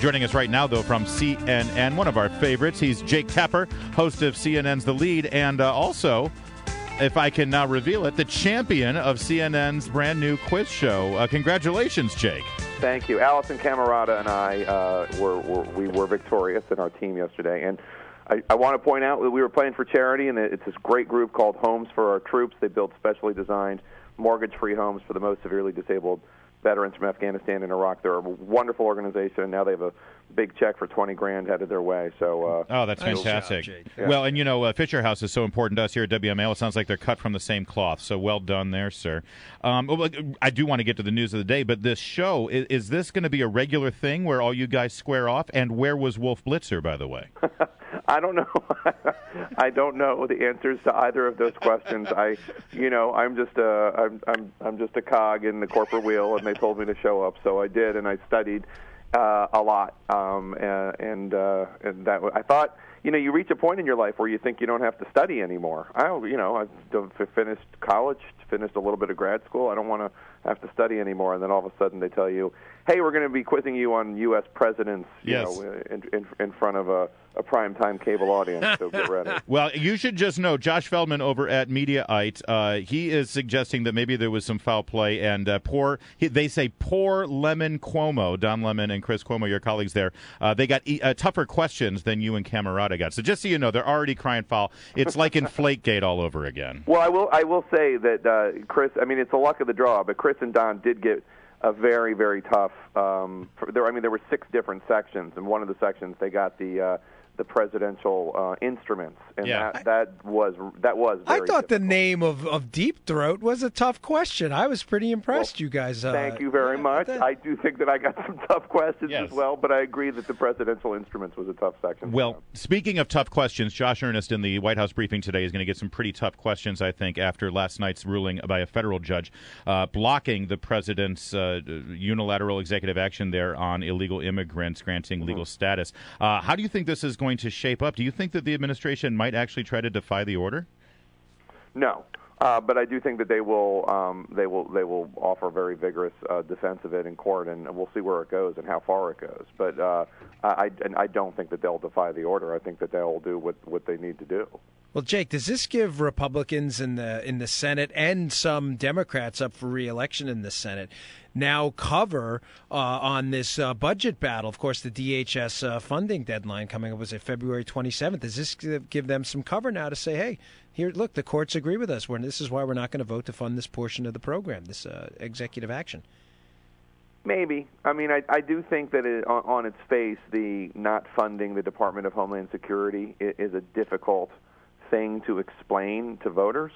Joining us right now, though, from CNN, one of our favorites, he's Jake Tapper, host of CNN's The Lead, and also, if I can now reveal it, the champion of CNN's brand new quiz show. Congratulations, Jake. Thank you. Allison Camerata and I were victorious in our team yesterday, and I want to point out that we were playing for charity, and it's this great group called Homes for Our Troops. They build specially designed mortgage-free homes for the most severely disabled veterans from Afghanistan and Iraq. They're a wonderful organization, and now they have a big check for $20,000 headed their way. So, that's fantastic. Yeah. Well, and Fisher House is so important to us here at WMAL. It sounds like they're cut from the same cloth. So well done there, sir. I do want to get to the news of the day, but this show, is this going to be a regular thing where all you guys square off? And where was Wolf Blitzer, by the way? I don't know. I don't know the answers to either of those questions. I'm just a cog in the corporate wheel, and they told me to show up, so I did, and I studied a lot, and that I thought, you reach a point in your life where you think you don't have to study anymore. I've finished college, finished a little bit of grad school. I don't want to have to study anymore, and then all of a sudden they tell you, hey, we're going to be quizzing you on U.S. presidents, in front of a primetime cable audience, so get ready. Well, you should just know, Josh Feldman over at Mediaite, he is suggesting that maybe there was some foul play, and they say poor Lemon Cuomo, Don Lemon and Chris Cuomo, your colleagues there, they got tougher questions than you and Camerata got. So just so you know, they're already crying foul. It's like Inflategate all over again. Well, I will say that Chris, it's the luck of the draw, but Chris and Don did get a very, very tough. There were 6 different sections, and one of the sections they got the presidential instruments, and that was very I thought difficult. The name of Deep Throat was a tough question. I was pretty impressed, you guys. Thank you very much. I do think that I got some tough questions as well, but I agree that the presidential instruments was a tough section. Well, speaking of tough questions, Josh Earnest in the White House briefing today is going to get some pretty tough questions, I think, after last night's ruling by a federal judge blocking the president's unilateral executive action there on illegal immigrants granting legal status. How do you think this is going to shape up? Do you think that the administration might actually try to defy the order? No, but I do think that they will offer very vigorous defense of it in court, and we'll see where it goes and how far it goes. But I don't think that they'll defy the order. I think that they'll do what they need to do. Well, Jake, does this give Republicans in the Senate and some Democrats up for re-election in the Senate now cover on this budget battle? Of course, the DHS funding deadline coming up was February 27th. Does this give them some cover now to say, hey, here, look, the courts agree with us. This is why we're not going to vote to fund this portion of the program, this executive action? Maybe. I do think that on its face, the not funding the Department of Homeland Security is a difficult thing to explain to voters,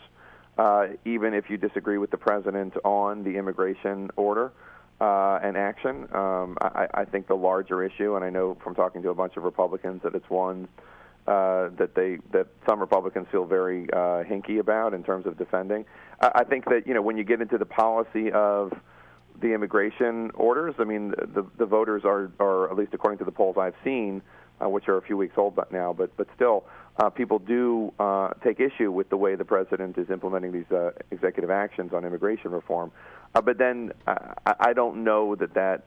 even if you disagree with the president on the immigration order and action. I think the larger issue, and I know from talking to a bunch of Republicans that it's one that some Republicans feel very hinky about in terms of defending. I think that when you get into the policy of the immigration orders, the voters are, at least according to the polls I've seen, which are a few weeks old now, but still, people do take issue with the way the president is implementing these executive actions on immigration reform. But then I don't know that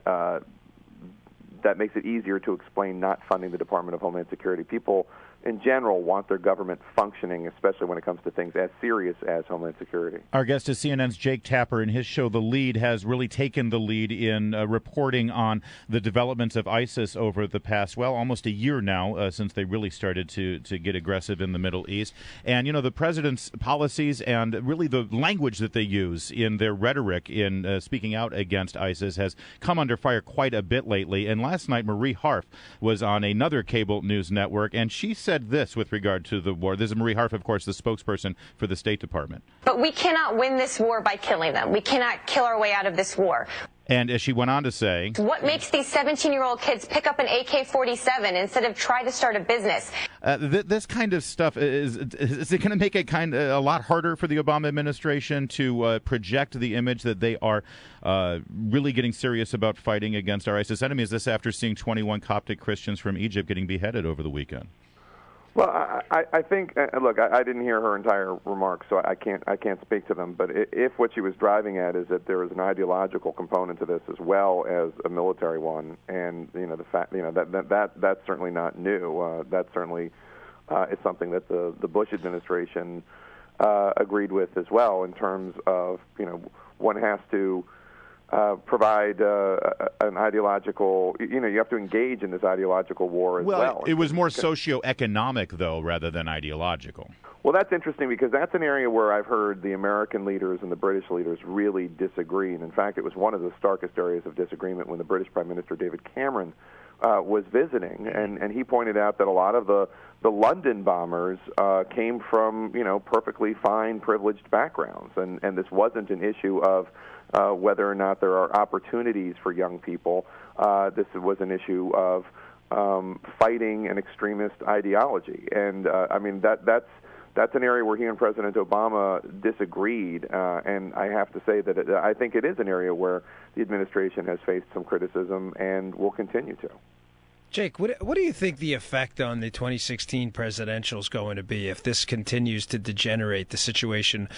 makes it easier to explain not funding the Department of Homeland Security. People in general want their government functioning, especially when it comes to things as serious as Homeland Security. Our guest is CNN's Jake Tapper, and his show, The Lead, has really taken the lead in reporting on the developments of ISIS over the past, almost a year now, since they really started to get aggressive in the Middle East. And, the president's policies and really the language that they use in their rhetoric in speaking out against ISIS has come under fire quite a bit lately. And last night, Marie Harf was on another cable news network, and she said this with regard to the war. This is Marie Harf, of course, the spokesperson for the State Department. But we cannot win this war by killing them. We cannot kill our way out of this war. And as she went on to say, what makes these 17-year-old kids pick up an AK-47 instead of try to start a business? This kind of stuff, is it going to make it a lot harder for the Obama administration to project the image that they are really getting serious about fighting against our ISIS enemies? This after seeing 21 Coptic Christians from Egypt getting beheaded over the weekend. Well, I think, look, I didn't hear her entire remarks, so I can't speak to them. But if what she was driving at is that there is an ideological component to this as well as a military one, and the fact that's certainly not new. That certainly is something that the Bush administration agreed with as well, in terms of one has to provide an ideological, you have to engage in this ideological war as well. Well, it was more socioeconomic, though, rather than ideological. Well, that's interesting, because that's an area where I've heard the American leaders and the British leaders really disagree. And in fact, it was one of the starkest areas of disagreement when the British Prime Minister David Cameron was visiting, and he pointed out that a lot of the London bombers came from perfectly fine, privileged backgrounds, and this wasn't an issue of whether or not there are opportunities for young people. This was an issue of fighting an extremist ideology, and that's an area where he and President Obama disagreed, and I have to say that I think it is an area where the administration has faced some criticism and will continue to. Jake, what do you think the effect on the 2016 presidential is going to be if this continues to degenerate, the situation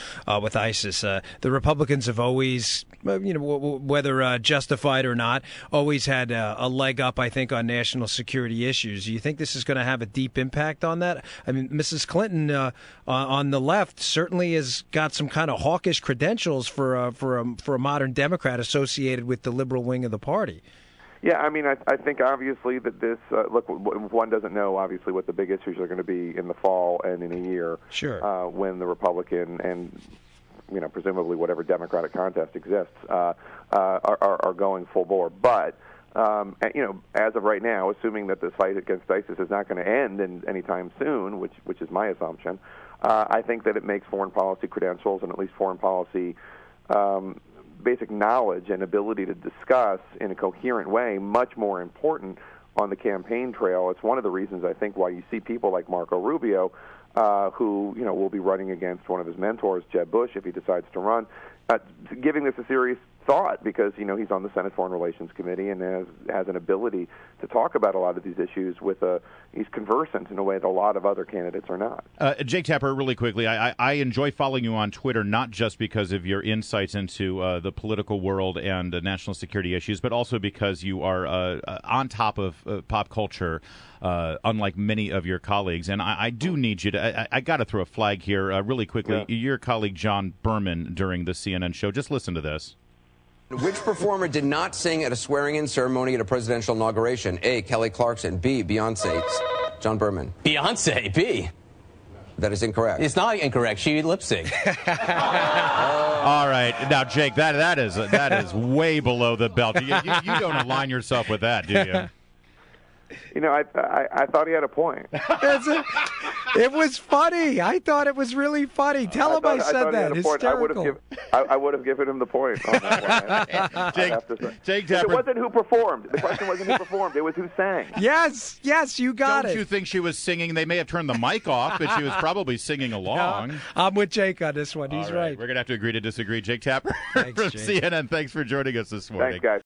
with ISIS? The Republicans have always, whether justified or not, always had a leg up, I think, on national security issues. Do you think this is going to have a deep impact on that? I mean, Mrs. Clinton on the left certainly has got some kind of hawkish credentials for a modern Democrat associated with the liberal wing of the party. Yeah, I mean, I think obviously that this, look, one doesn't know obviously what the big issues are going to be in the fall and in a year. Sure. When the Republican and, presumably whatever Democratic contest exists are going full bore. But, as of right now, assuming that this fight against ISIS is not going to end anytime soon, which is my assumption, I think that it makes foreign policy credentials and at least foreign policy basic knowledge and ability to discuss in a coherent way much more important on the campaign trail. It's one of the reasons, I think, why you see people like Marco Rubio, who will be running against one of his mentors, Jeb Bush, if he decides to run, giving this a serious thought, because he's on the Senate Foreign Relations Committee and has an ability to talk about a lot of these issues he's conversant in a way that a lot of other candidates are not. Jake Tapper, really quickly, I enjoy following you on Twitter, not just because of your insights into the political world and national security issues, but also because you are on top of pop culture, unlike many of your colleagues. And I do need you to, I got to throw a flag here really quickly. Yeah. Your colleague John Berman during the CNN show, just listen to this. Which performer did not sing at a swearing-in ceremony at a presidential inauguration? A, Kelly Clarkson. B, Beyonce. John Berman. Beyonce. B. That is incorrect. It's not incorrect. She lip-synced. All right. Now, Jake, that is way below the belt. You don't align yourself with that, do you? I thought he had a point. It was funny. I thought it was really funny. Tell him I said that. Hysterical. I would have given him the point on that one. Jake Tapper. It wasn't who performed. The question wasn't who performed. It was who sang. Yes, you got it. Don't you think she was singing? They may have turned the mic off, but she was probably singing along. No, I'm with Jake on this one. He's right. We're going to have to agree to disagree. Jake Tapper Thanks, from Jake. CNN, thanks for joining us this morning. Thanks, guys.